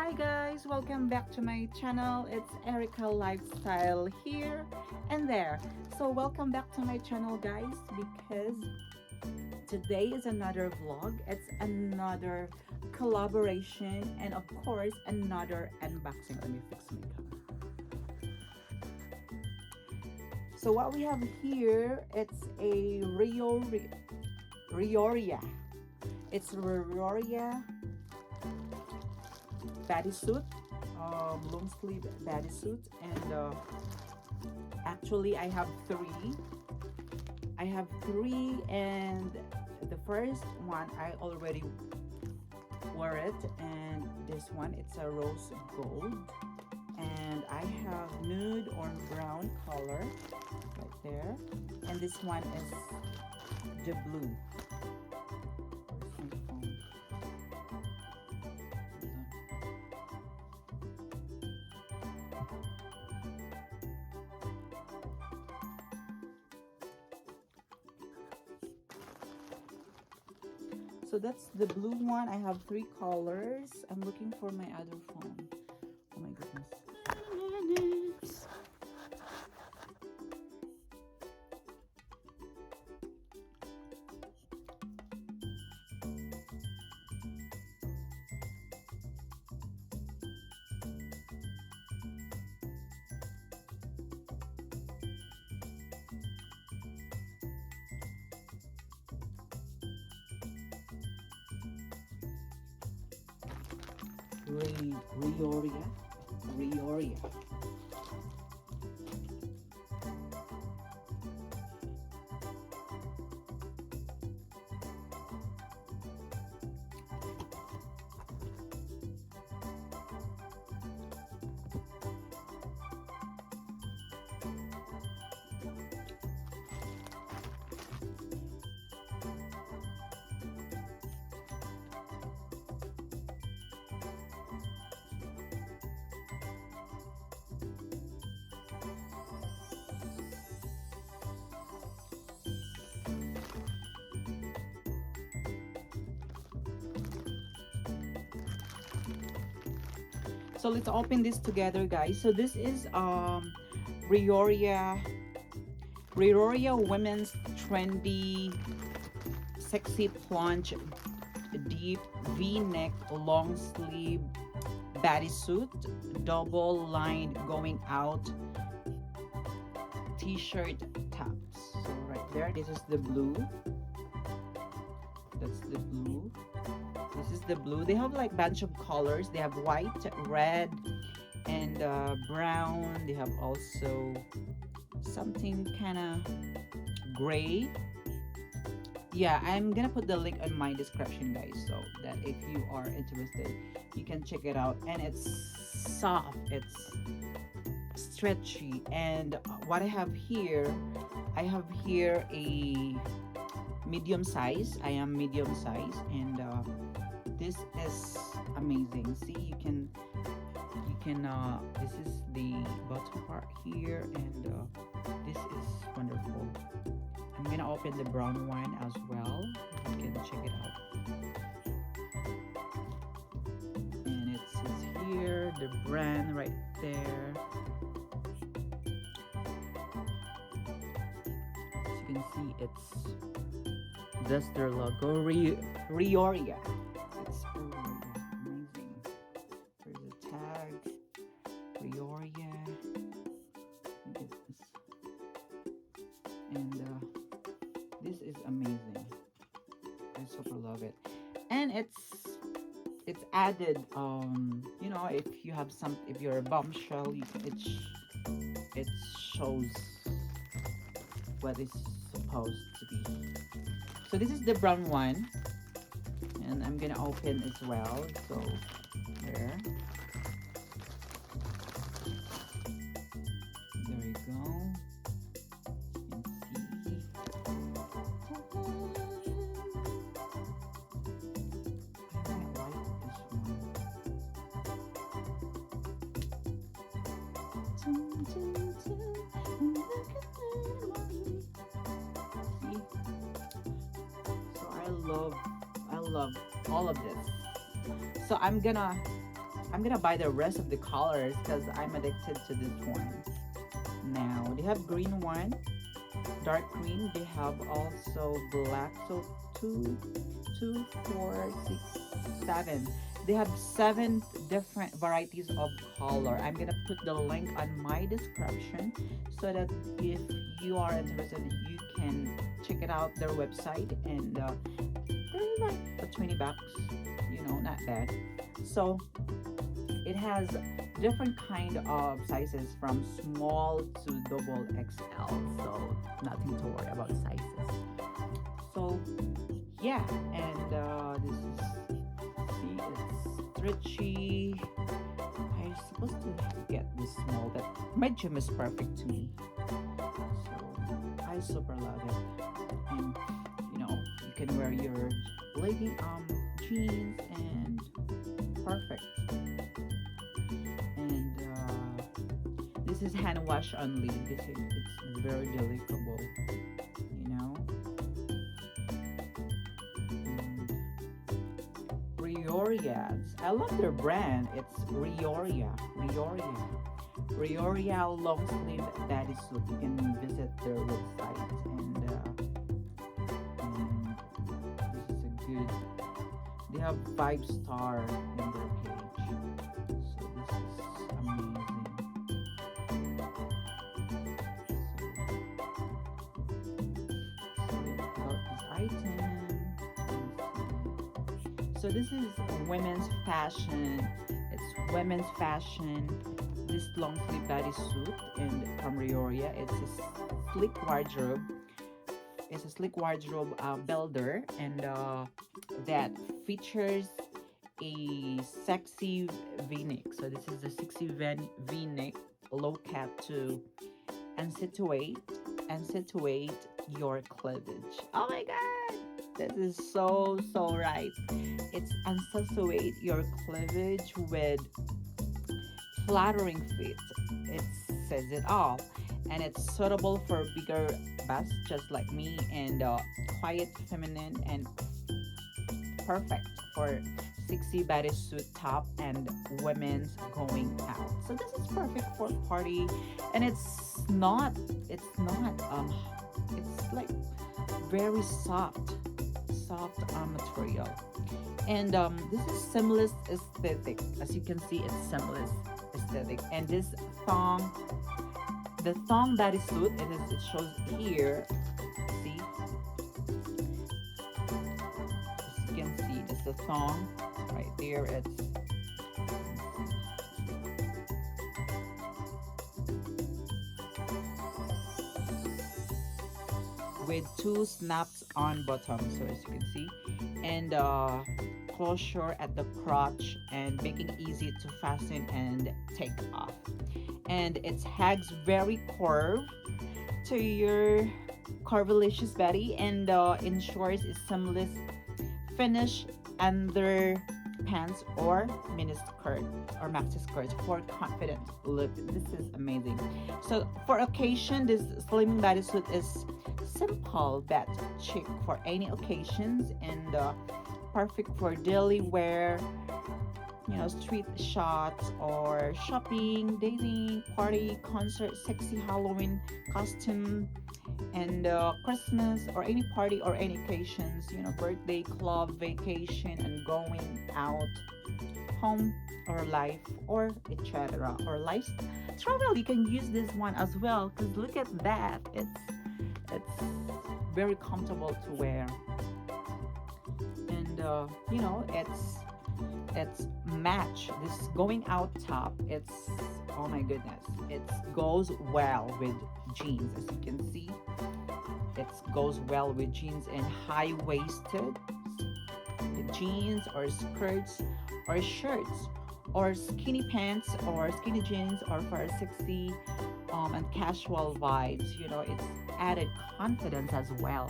Hi guys, welcome back to my channel. It's Erica Lifestyle here and there. So welcome back to my channel guys, because today is another vlog. It's another collaboration and of course another unboxing. Let me fix my camera. So what we have here, it's a REORIA. It's REORIA bodysuit, long sleeve bodysuit, and actually I have three, and the first one I already wore it, and this one it's a rose gold, and I have nude or brown color right there, and this one is the blue. So that's the blue one. I have three colors. I'm looking for my other phone. Oh my goodness. REORIA. So let's open this together guys. So this is REORIA Women's Trendy Sexy Plunge Deep V-neck long sleeve bodysuit, double lined going out t-shirt tops. So right there, this is the blue. That's the blue. This is the blue. They have like bunch of colors. They have white, red, and brown. They have also something kind of gray. Yeah, I'm gonna put the link in my description guys, so that if you are interested you can check it out. And it's soft, it's stretchy, and what I have here a medium size. I am medium size, and this is amazing. See, you can this is the bottom part here, and this is wonderful. I'm gonna open the brown one as well. You can check it out. And it says here the brand right there. As you can see, that's their logo. REORIA. It's amazing. There's a tag. REORIA. And this is amazing. I super love it. And it's added, you know, if you're a bombshell, it shows what it's supposed to be. So this is the brown one, and I'm gonna open as well. So there you go. You can see. I might like this one. See? So I love all of this. So I'm gonna I'm gonna buy the rest of the colors because I'm addicted to this one. Now they have green one, dark green. They have also black. So two, 4, 6, 7. They have 7 different varieties of color. I'm gonna put the link on my description so that if you are interested, you can check it out their website, and they're like 20 bucks, you know, not bad. So it has different kind of sizes from small to double XL, so nothing to worry about sizes. So yeah, and this is, see, it's stretchy. I'm supposed to get this small, but medium is perfect to me, so I super love it. And you know, you can wear your legging jeans, and perfect. And this is hand wash only. This is, it's very delicable, you know. And REORIA, I love their brand. It's REORIA long sleeve bodysuit. You can visit their website, and this is a good. They have 5-star in their page, so this is amazing. So we got this item. So this is women's fashion. It's women's fashion. This long sleeve bodysuit, and from REORIA, it's a sleek wardrobe. It's a sleek wardrobe builder, and that features a sexy v-neck. So this is a sexy v-neck, low cut to accentuate your cleavage. Oh my god, this is so right. It's accentuate your cleavage with flattering fit. It says it all, and it's suitable for bigger busts just like me, and quiet, feminine, and perfect for sexy bodysuit top and women's going out. So this is perfect for party, and it's like very soft material, and this is seamless aesthetic. As you can see, it's seamless aesthetic. And this thong, the thong bodysuit, and as it shows here, see, as you can see, it's the thong right there. It's with 2 snaps on bottom, so as you can see, and closure at the crotch, and making easy to fasten and take off. And it hangs very curved to your curvilicious body, and ensures a seamless finish under pants or mini skirt or maxi skirt for confident look. This is amazing. So for occasion, this slimming bodysuit is simple but chic for any occasions, and perfect for daily wear, you know, street shots or shopping, dating, party, concert, sexy Halloween costume, and Christmas, or any party or any occasions, you know, birthday, club, vacation, and going out, home or life, or etc. or life travel. You can use this one as well, because look at that, it's very comfortable to wear, and you know, it's match this going out top. It's, oh my goodness, it goes well with jeans. As you can see, it goes well with jeans and high-waisted jeans or skirts or shirts or skinny pants or skinny jeans, or for a sexy and casual vibes. You know, it's added confidence as well,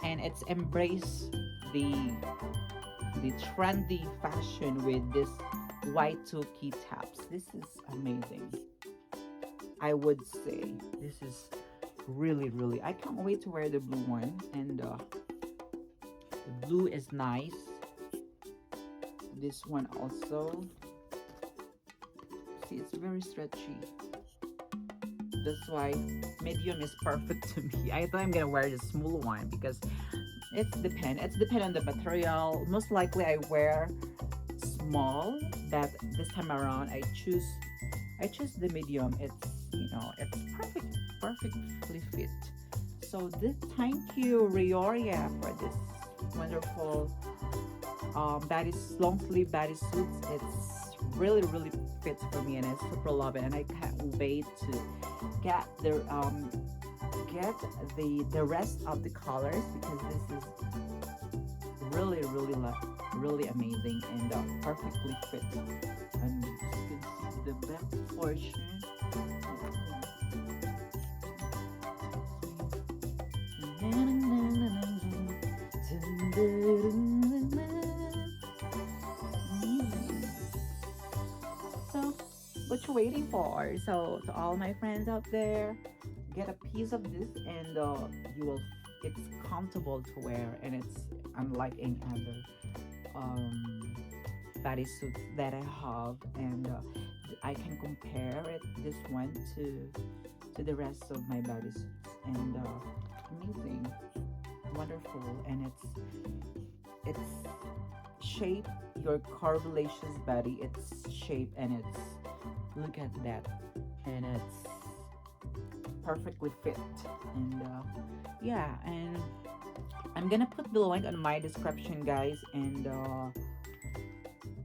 and it's embraced the trendy fashion with this white two key tops. This is amazing. I would say this is really, I can't wait to wear the blue one, and the blue is nice. This one also, see, it's very stretchy. That's why medium is perfect to me. I thought I'm gonna wear the small one because it's depend on the material. Most likely I wear small, but this time around I choose the medium. It's perfectly fit. So this thank you REORIA for this wonderful long sleeve bodysuits. It's really fits for me and I super love it and I can't wait to get the get the rest of the colors because this is really amazing and perfectly fit. And you can see the back portion. So, what you waiting for? So, to all my friends out there, get a piece of this, and you will. It's comfortable to wear, and it's unlike any other bodysuit that I have, and I can compare it this one to the rest of my bodysuits, and amazing, wonderful, and it's shape your curvaceous body. It's shape and it's look at that, and it's perfectly fit, and yeah, and I'm gonna put the link on my description, guys, and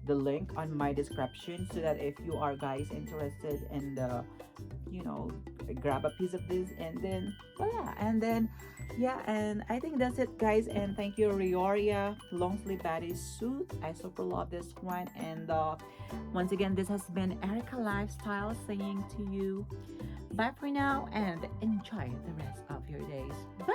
the link on my description so that if you are guys interested and you know grab a piece of this and then voila, and then yeah, and I think that's it, guys, and thank you REORIA long sleeve bodysuit. I super love this one, and once again, this has been Erica Lifestyle saying to you bye for now and enjoy the rest of your days. Bye.